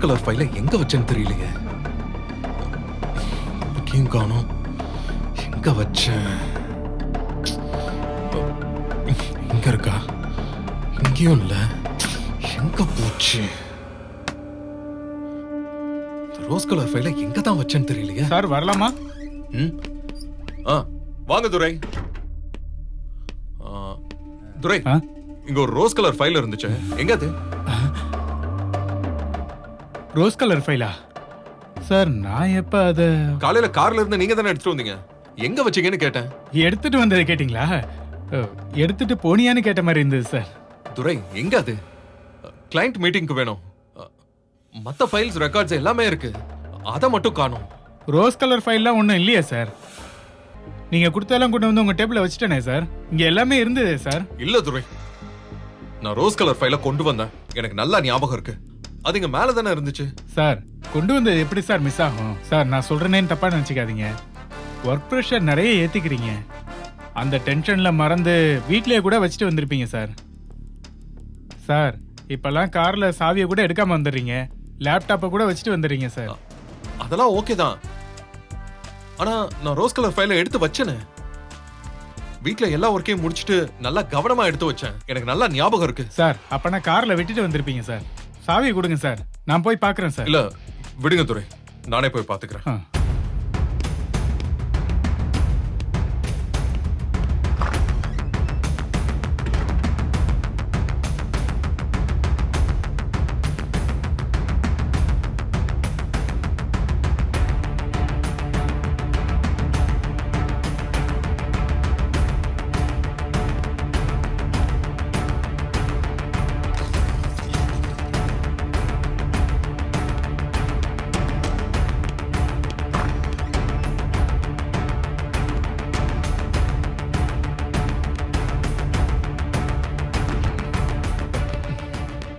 Rose colour ஃபைலை எங்க வச்சேன்னு தெரியலையே. எங்கேயும் காணோம். எங்க வச்சேன்? இங்க இருக்கா? இங்கேயும் இல்ல. எங்க போச்சு? ரோஸ் கலர் ஃபைலை எங்க தான் வச்சேன்னு தெரியலையே. சார் வரலாமா? வாங்க துரை. துரை, இங்க ஒரு ரோஸ் கலர் ஃபைல் இருந்துச்சு. எங்க அது? Rose colour ஃபைலா? சார் நான் எப்ப அத காலையில கார்ல இருந்து நீங்க தானே எடுத்துட்டு வந்தீங்க. எங்க வச்சீங்கன்னு கேட்டேன். எடுத்துட்டு வந்ததை கேட்டீங்களா? எடுத்துட்டு போனியான்னு கேட்ட மாதிரி இருந்தது சார். துரை, எங்க அது? கிளையண்ட் மீட்டிங்க்கு வேணும். மத்த ஃபைல்ஸ் ரெக்கார்ட்ஸ் எல்லாமே இருக்கு. அத மட்டும் காணோம். ரோஸ் கலர் ஃபைல்லாம் ஒன்றும் இல்லையா சார்? நீங்க கொடுத்தெல்லாம் கொண்டு வந்து உங்க டேபிள்ல வச்சுட்டேனே சார். இங்க எல்லாமே இருந்ததே சார். இல்ல துரை, நான் ரோஸ் கலர் ஃபைல கொண்டு வந்தேன். எனக்கு நல்லா ஞாபகம் இருக்கு. அது இங்க மேல தானே இருந்துச்சு. சார் கொண்டு வந்தது எப்படி சார் மிஸ் ஆகும்? சார் நான் சொல்றேன்னு தப்பா நினைச்சுக்காதீங்க. ஒர்க் ப்ரெஷர் நிறைய ஏத்திக்கிறீங்க. அந்த டென்ஷன்ல மறந்து வீட்லயே கூட வச்சுட்டு வந்திருப்பீங்க சார். சார் இப்பெல்லாம் கார்ல சாவியை கூட எடுக்காம வந்துடுறீங்க. லேப்டாப்பை கூட வச்சுட்டு வந்துடுறீங்க சார். அதெல்லாம் ஓகே தான். ஆனா நான் ரோஸ் கலர் ஃபைலை எடுத்து வச்சேனே. வீட்ல எல்லா ஒர்க்கையும் முடிச்சிட்டு நல்லா கவனமா எடுத்து வச்சேன். எனக்கு நல்லா ஞாபகம் இருக்கு. சார் அப்பனா கார்ல விட்டுட்டு வந்திருப்பீங்க சார். சாவியை கொடுங்க சார், நான் போய் பார்க்கறேன் சார். இல்ல விடுங்க துரை, நானே போய் பாத்துக்கிறேன்.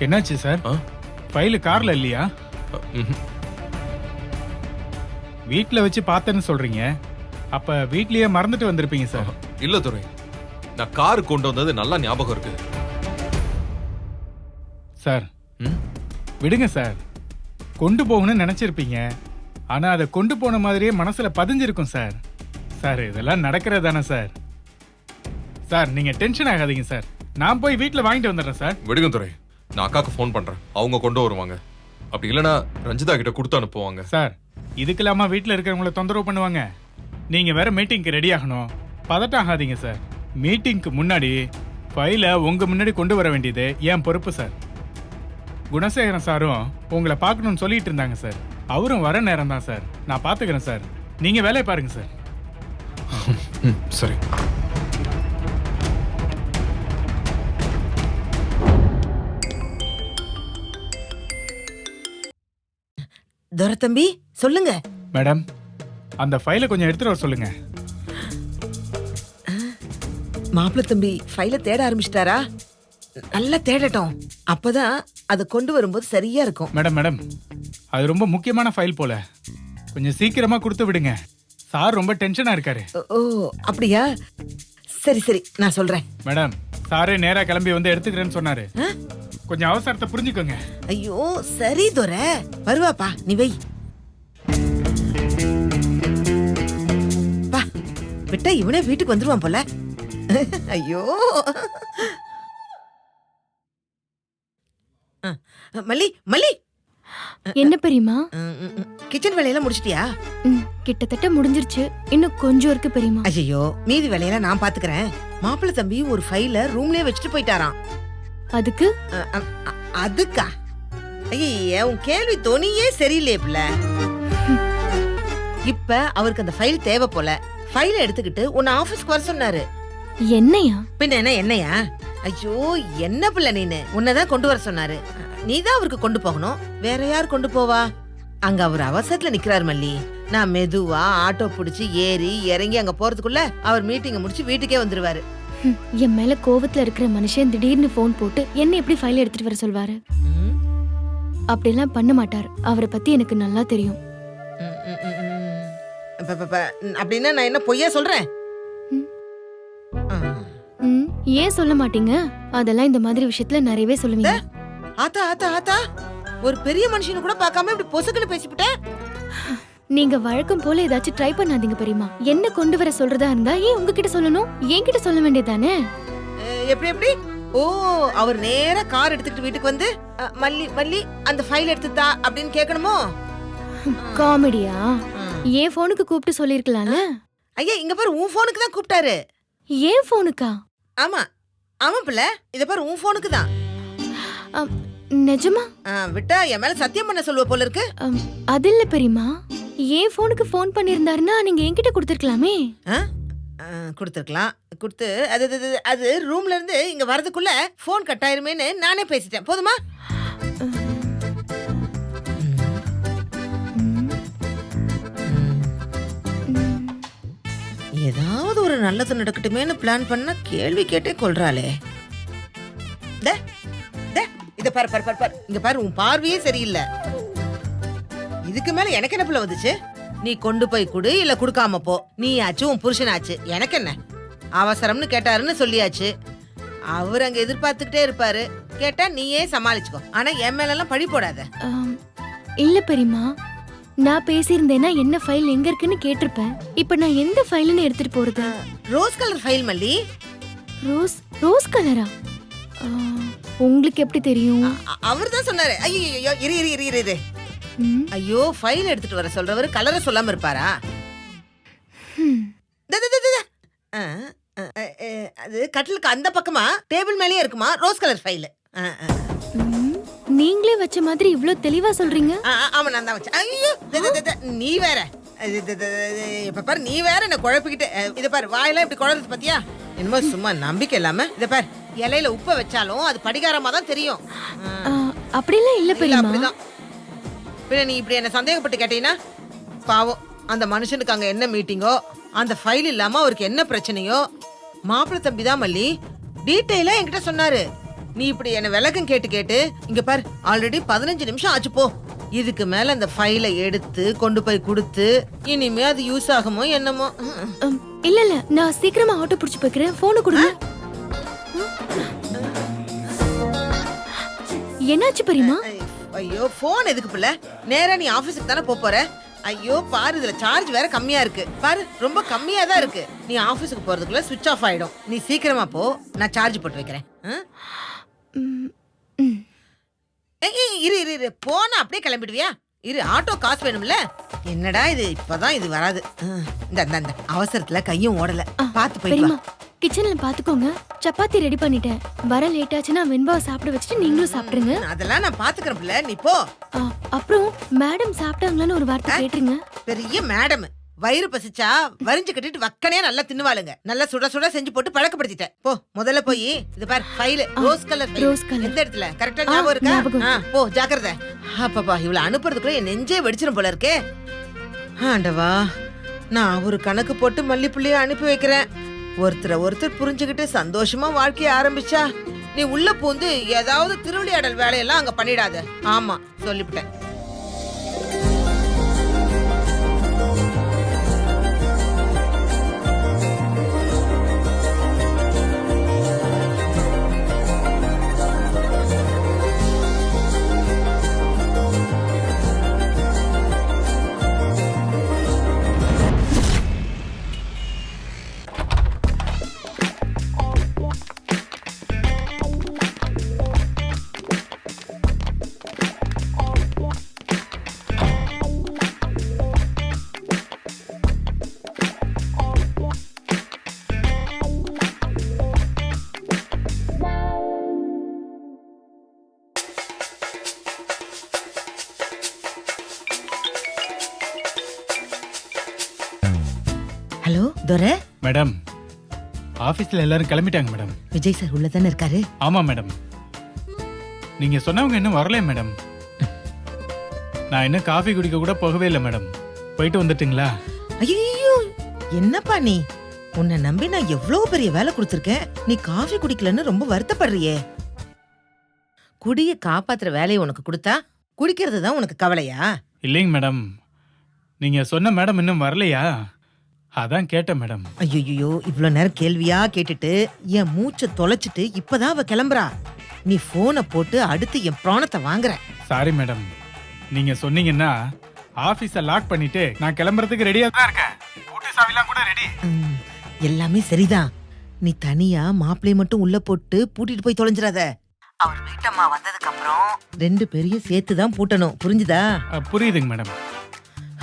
என்னாச்சு சார்? ஃபைல் கார்ல இல்லையா? வீட்ல வச்சு பார்த்தேன்னு சொல்றீங்க. அப்ப வீட்லயே மறந்துட்டு வந்திருப்பீங்க சார். இல்ல துரை, நான் கார் கொண்டு வந்தது நல்லா ஞாபகம் இருக்கு. சார் விடுங்க சார். கொண்டு போகணும்னு நினைச்சிருப்பீங்க. ஆனா அதை கொண்டு போன மாதிரியே மனசுல பதிஞ்சிருக்கும் சார். சார் இதெல்லாம் நடக்கிறது தானே சார். சார் நீங்க டென்ஷன் ஆகாதீங்க சார். நான் போய் வீட்ல வாங்கிட்டு வந்துடுறேன் சார். விடுங்க துரை, நான் அக்காக்கு ஃபோன் பண்றேன். அவங்க கொண்டு வருவாங்க. அப்படி இல்லனா ரஞ்சிதா கிட்ட கொடுத்து அனுப்புவாங்க. சார் இதுக்கெல்லாமா வீட்ல இருக்கிறவங்கள தொந்தரவு பண்ணுவாங்க? நீங்க வேற மீட்டிங்க்கு ரெடி ஆகணும். பதட்டம் ஆகாதீங்க சார். மீட்டிங்க்கு முன்னாடி ஃபைலை உங்க முன்னாடி கொண்டு வர வேண்டியது என் பொறுப்பு சார். குணசேகரன் சாரும் உங்களை பார்க்கணும்னு சொல்லிட்டு இருந்தாங்க சார். அவரும் வர நேரம் தான் சார். நான் பாத்துக்கிறேன் சார். நீங்க வேலையை பாருங்க சார். சரி. துரை தம்பி சொல்லுங்க. மேடம் அந்த ஃபைலை கொஞ்சம் எடுத்துட்டு வர சொல்லுங்க. மாப்பிள்ள தம்பி ஃபைலை தேட ஆரம்பிச்சிட்டாரா? நல்லா தேடட்டும். அப்பதான் அதை கொண்டு வரும்போது சரியா இருக்கும். மேடம் அது ரொம்ப முக்கியமான ஃபைல் போல. கொஞ்சம் சீக்கிரமா கொடுத்து விடுங்க. சார் ரொம்ப டென்ஷனா இருக்காரு. ஓ அப்படியா? சரி சரி நான் சொல்றேன். மேடம் சாரே நேரா கிளம்பி வந்து எடுத்துக்கிறேன்னு சொன்னாரு. கொஞ்சம் அவசரத்தை புரிஞ்சுக்கோங்க. ஐயோ சரி துரை, வருவாப்பா நீ வை. பா விட்டா இவனே வீட்டுக்கு வந்துருவான் போல. ஐயோ மல்லி மல்லி என்ன பெரியமா? கிச்சன் வேலையெல்லாம் முடிச்சிட்டியா? கிட்டத்தட்ட முடிஞ்சிருச்சு. இன்னும் கொஞ்சம் இருக்கு பெரியமா. ஐயோ மீதி வேலையெல்லாம் நான் பாத்துக்கிறேன். மாப்பிள்ள தம்பி ஒரு ஃபைல ரூம்லயே வச்சுட்டு போயிட்டாராம். அதுக்கு? அதுக்கா? ஐய உன் கேள்வி தொனியே சரியில்லையே பிள்ளை. இப்ப அவருக்கு அந்த ஃபைல் தேவை போல. ஃபைல எடுத்துக்கிட்டு உன்னை ஆபீஸ்க்கு வர சொன்னாரு. என்னையா? பின்ன என்ன என்னையா? ஐயோ என்ன பிள்ளை நீனு, உன்னதான் கொண்டு வர சொன்னாரு. நீதான் அவருக்கு கொண்டு போகணும். வேற யார் கொண்டு போவா? அங்க அவர் அவசரத்துல நிக்கிறாரு மல்லி. நான் மெதுவா ஆட்டோ பிடிச்சி ஏறி இறங்கி அங்க போறதுக்குள்ள அவர் மீட்டிங் முடிச்சு வீட்டுக்கே வந்துருவாரு. என் மேல கோவத்துல இருக்கிற மனுஷன் திடீர்னு போன் போட்டு என்ன எப்படி ஃபைல் எடுத்துட்டு வர சொல்வாரு? அப்படிலாம் பண்ண மாட்டார். அவரை பத்தி எனக்கு நல்லா தெரியும். அப்படின்னா நான் என்ன பொய்யா சொல்றேன்? ஏன் சொல்ல மாட்டீங்க? அதெல்லாம் இந்த மாதிரி விஷயத்துல நிறையவே சொல்லுவீங்க. ஆத்தா ஆத்தா ஆத்தா ஒரு பெரிய மனுஷனு கூட பார்க்காம இப்படி பொசுக்குன்னு பேசிவிட்ட. நீங்க வழக்கம் போல ஏதாச்சும் ட்ரை பண்ணாதீங்க பெரியமா. என்ன கொண்டு வர சொல்றதா இருந்தா ஏன் உங்ககிட்ட சொல்லணும்? என்கிட்ட சொல்ல வேண்டியதானே? எப்படி எப்படி? ஓ, அவர் நேரா கார் எடுத்துக்கிட்டு வீட்டுக்கு வந்து மல்லி மல்லி அந்த ஃபைல் எடுத்துதா அப்படின்னு கேட்கணுமோ? காமெடியா? ஏன் போனுக்கு கூப்பிட்டு சொல்லிருக்கலாம்ல? ஐயா இங்க பாரு, உன் போனுக்கு தான் கூப்பிட்டாரு. ஏன் போனுக்கா? ஆமா ஆமா பிள்ளை, இத பாரு உன் போனுக்கு தான். நிஜமா? விட்டா என் மேல சத்தியம் பண்ண சொல்லுவ போல இருக்கு. அது இல்ல பெரியமா, ஏன் போனுக்கு போன் பண்ணிருந்தாருன்னா நீங்க என்கிட்ட கொடுத்துருக்கலாமே. கொடுத்துருக்கலாம். கொடுத்து அது அது அது ரூம்ல இருந்து இங்க வரதுக்குள்ள போன் கட் ஆயிருமேன்னு நானே பேசிட்டேன். போதுமா? ஏதாவது ஒரு நல்லது நடக்கட்டுமேன்னு பிளான் பண்ணா கேள்வி கேட்டே கொள்றாளே. இத பாரு பாரு பாரு, இங்க பாரு, உன் பார்வையே சரியில்லை. இதுக்கு மேல எனக்கு என்ன பிள்ளை வந்துச்சு? நீ கொண்டு போய் குடு, இல்ல குடுக்காம போ. நீ ஆச்சு, உன் புருஷனாச்சு, எனக்கு என்ன? அவசரம்னு கேட்டாருன்னு சொல்லியாச்சு. அவர் அங்க எதிர்பார்த்துக்கிட்டே இருப்பாரு. கேட்டா நீயே சமாளிச்சுக்கோ. ஆனா என் மேல எல்லாம் பழி போடாத. இல்ல பெரியமா, நான் பேசியிருந்தேன்னா என்ன ஃபைல் எங்க இருக்குன்னு கேட்டிருப்பேன். இப்ப நான் எந்த ஃபைல்னு எடுத்துட்டு போறது? ரோஸ் கலர் ஃபைல் மல்லி. ரோஸ் கலரா? உங்களுக்கு எப்படி தெரியும்? அவர் தான் சொன்னாரு. ஐயோ இரு இரு இரு இரு. ஐயோ, ஃபைல் எடுத்துட்டு வர சொல்றவரு கலரை சொல்லாம இருப்பாரா? அது கட்டிலுக்கு அந்த பக்கமா டேபிள் மேலயே இருக்குமா ரோஸ் கலர் ஃபைல். நீங்களே வச்ச மாதிரி இவ்ளோ தெளிவா சொல்றீங்க. ஆமா, நான் தான் வச்சேன். ஐயோ நீ வேற. இப்ப பாரு, நீ வேற என்ன குழப்பிக்கிட்டு. இத பாரு, வாயெல்லாம் இப்படி குழறது பாத்தியா? என்னமோ சும்மா நம்பிக்கை இல்லாம. இத பாரு, இலையில உப்ப வச்சாலும் அது படிகாரமா தான் தெரியும். அப்படிலாம் இல்ல பெரியமா. அப்படிதான். பின்ன நீ இப்படி என்ன சந்தேகப்பட்டு கேட்டீங்கன்னா பாவம், அந்த மனுஷனுக்கு அங்க என்ன மீட்டிங்கோ, அந்த ஃபைல் இல்லாம அவருக்கு என்ன பிரச்சனையோ. மாப்பிள்ளை தம்பி தான் மல்லி டீட்டெயிலா என்கிட்ட சொன்னாரு. நீ இப்படி என்ன விளக்கம் கேட்டு கேட்டு இங்க பாரு, ஆல்ரெடி 15 நிமிஷம் ஆச்சு. போ, இதுக்கு மேல அந்த ஃபைலை எடுத்து கொண்டு போய் கொடுத்து இனிமே அது யூஸ் ஆகுமோ என்னமோ. இல்ல இல்ல, நான் சீக்கிரமா ஆட்டோ புடிச்சு போய்க்கிறேன். போன் கொடுங்க. என்னாச்சு பெரியமா? ஐயோ, போன் எதுக்கு பிள்ளை? நேரா நீ ஆபீஸ்க்கு தானே போற. ஐயோ பாரு, இதுல சார்ஜ் வேற கம்மியா இருக்கு. பாரு, ரொம்ப கம்மியா தான் இருக்கு. நீ ஆபீஸ்க்கு போறதுக்குள்ள சுவிட்ச் ஆஃப் ஆயிடும். நீ சீக்கிரமா போ, நான் சார்ஜ் போட்டு வைக்கிறேன். இரு இரு இரு, போனா அப்படியே கிளம்பிடுவியா? இரு, ஆட்டோ காசு வேணும்ல. என்னடா இது, இப்பதான் இது வராது. இந்த அவசரத்துல கையும் ஓடல. பாத்து போயிடுவா. கிச்சன்ல பாத்துக்கோங்க. சப்பாத்தி ரெடி பண்ணிட்டேன். வர லேட் ஆச்சுன்னா வெண்பாவை சாப்பிட வச்சுட்டு நீங்களும் சாப்பிடுங்க. அதெல்லாம் நான் பாத்துக்கிறேன் பிள்ளை, நீ போ. அப்புறம் மேடம் சாப்பிட்டாங்களான்னு ஒரு வார்த்தை கேட்டுருங்க. பெரிய மேடம் வயிறு பசிச்சா வரிஞ்சு கட்டிட்டு வக்கனையா நல்லா தின்னுவாளுங்க. நல்லா சுட சுட செஞ்சு போட்டு பழக்கப்படுத்திட்டேன். போ, முதல்ல போய் இது பாரு, ஃபைல் ரோஸ் கலர். எந்த இடத்துல கரெக்டா ஞாபகம் இருக்கா? போ, ஜாக்கிரதை. அப்பப்பா, இவ்வளவு அனுப்புறதுக்குள்ள என் நெஞ்சே வெடிச்சிடும் போல இருக்கே. ஆண்டவா, நான் ஒரு கணக்கு போட்டு மல்லிப்புள்ளைய அனுப்பி வைக்கிறேன். ஒருத்தர் புரிஞ்சுக்கிட்டு சந்தோஷமா வாழ்க்கைய ஆரம்பிச்சா, நீ உள்ள பூந்து ஏதாவது திருவிளையாடல் வேலையெல்லாம் அங்க பண்ணிடாத. ஆமா, சொல்லிவிட்டேன். ஹலோ துரை. மேடம், ஆபீஸ்ல எல்லாரும் கிளம்பிட்டாங்க மேடம். விஜய் சார் உள்ள தானே இருக்காரு? ஆமா மேடம். நீங்க சொன்னவங்க இன்னும் வரல மேடம். நான் இன்னும் காஃபி குடிக்க கூட போகவே இல்லை மேடம். போயிட்டு வந்துட்டீங்களா? ஐயோ, என்னப்பா நீ? உன்னை நம்பி நான் எவ்வளவு பெரிய வேலை கொடுத்துருக்கேன். நீ காஃபி குடிக்கலன்னு ரொம்ப வருத்தப்படுறியே. குடிய காப்பாத்துற வேலையை உனக்கு கொடுத்தா குடிக்கிறது தான் உனக்கு கவலையா? இல்லைங்க மேடம், நீங்க சொன்ன மேடம் இன்னும் வரலையா, அதான் கேட்டேன் மேடம். ஐயோ, இவ்வளவு நேரம் கேள்வியா கேட்டுட்டு என் மூச்சை தொலைச்சிட்டு இப்பதான் அவ கிளம்புறா. நீ போனை போட்டு அடுத்து என் பிராணத்தை வாங்குற. சாரி மேடம், நீங்க சொன்னீங்கன்னா ஆபீஸ லாக் பண்ணிட்டு நான் கிளம்புறதுக்கு ரெடியா தான் இருக்கேன். ஊட்டி சாவிலாம் கூட ரெடி. எல்லாமே சரிதான். நீ தனியா மாப்பிளைய மட்டும் உள்ள போட்டு பூட்டிட்டு போய் தொலைஞ்சிடாத. அவர் வீட்டம்மா வந்ததுக்கு அப்புறம் 2 பேரையும் சேர்த்து தான் பூட்டணும். புரிஞ்சுதா? புரியுதுங்க மேடம்.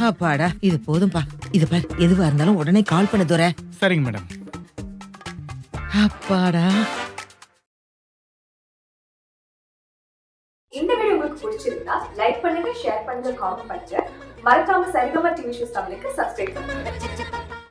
அப்பாடா, இது போதும்பா. இது பார், எதுவா இருந்தாலும் உடனே கால் பண்ண துரை. சரிங்க மேடம். அப்பாடா. இந்த வீடியோ உங்களுக்கு பிடிச்சிருந்தா லைக் பண்ணுங்க, ஷேர் பண்ணுங்க, காமெண்ட் பண்ணுங்க. மறக்காம சரிகமா டிவி ஷோஸ் தமிழுக்கு சப்ஸ்கிரைப் பண்ணுங்க.